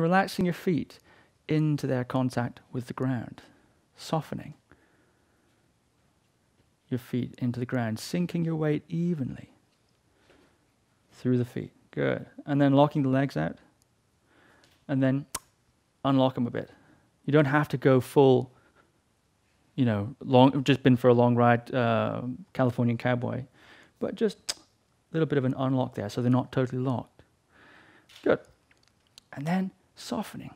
relaxing your feet into their contact with the ground, softening your feet into the ground, sinking your weight evenly through the feet. Good. And then locking the legs out, and then unlock them a bit. You don't have to go full, just been for a long ride, Californian cowboy, but just a little bit of an unlock there so they're not totally locked. Good. And then softening.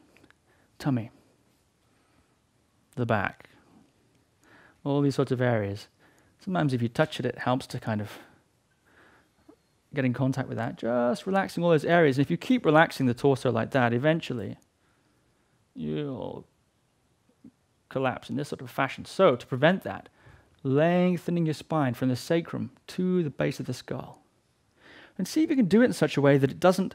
Tummy. The back. All these sorts of areas. Sometimes if you touch it, it helps to kind of get in contact with that. Just relaxing all those areas. And if you keep relaxing the torso like that, eventually you'll collapse in this sort of fashion. So to prevent that, lengthening your spine from the sacrum to the base of the skull. And see if you can do it in such a way that it doesn't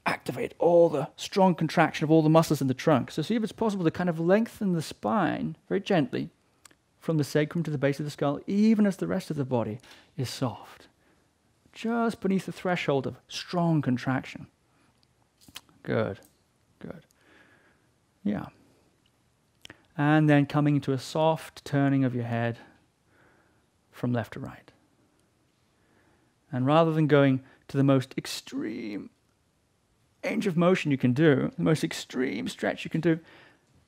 activate all the strong contraction of all the muscles in the trunk. So see if it's possible to kind of lengthen the spine very gently from the sacrum to the base of the skull, even as the rest of the body is soft. Just beneath the threshold of strong contraction. Good, good. Yeah. And then coming into a soft turning of your head from left to right. And rather than going to the most extreme range of motion you can do, the most extreme stretch you can do,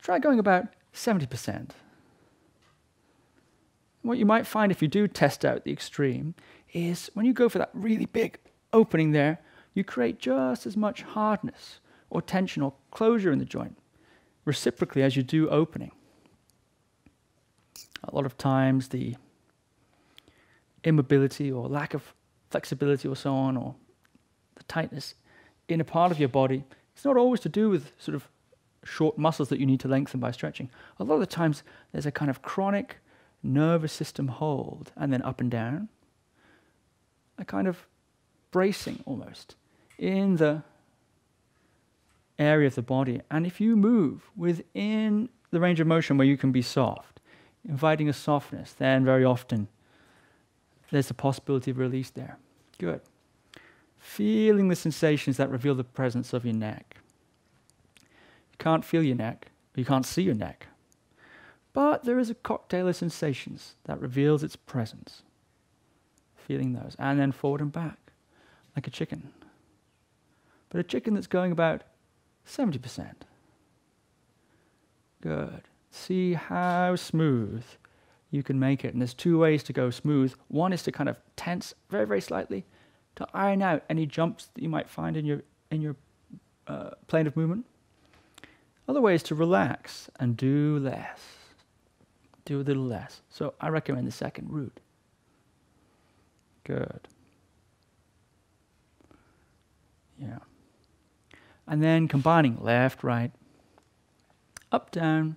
try going about 70%. What you might find if you do test out the extreme is when you go for that really big opening there, you create just as much hardness or tension or closure in the joint reciprocally as you do opening. A lot of times the immobility or lack of flexibility or so on, or the tightness in a part of your body, it's not always to do with sort of short muscles that you need to lengthen by stretching. A lot of the times there's a kind of chronic nervous system hold, and then up and down, a kind of bracing almost in the area of the body. And if you move within the range of motion where you can be soft, inviting a softness, then very often there's a possibility of release there. Good. Feeling the sensations that reveal the presence of your neck. You can't feel your neck, you can't see your neck, but there is a cocktail of sensations that reveals its presence. Feeling those, and then forward and back, like a chicken. But a chicken that's going about 70%. Good. See how smooth you can make it. And there's two ways to go smooth. One is to kind of tense very, very slightly to iron out any jumps that you might find in your plane of movement. Other way is to relax and do less. Do a little less. So I recommend the second route. Good. Yeah. And then combining left, right, up, down,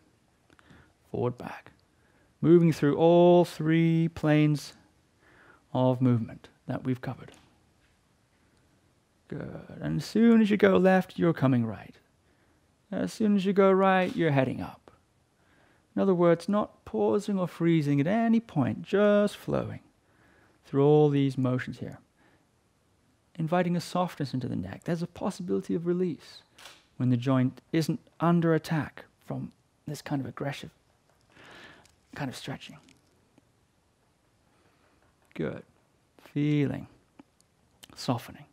forward, back. Moving through all three planes of movement that we've covered. Good. And as soon as you go left, you're coming right. As soon as you go right, you're heading up. In other words, not pausing or freezing at any point, just flowing through all these motions here. Inviting a softness into the neck. There's a possibility of release when the joint isn't under attack from this kind of aggressive kind of stretching. Good. Feeling. Softening.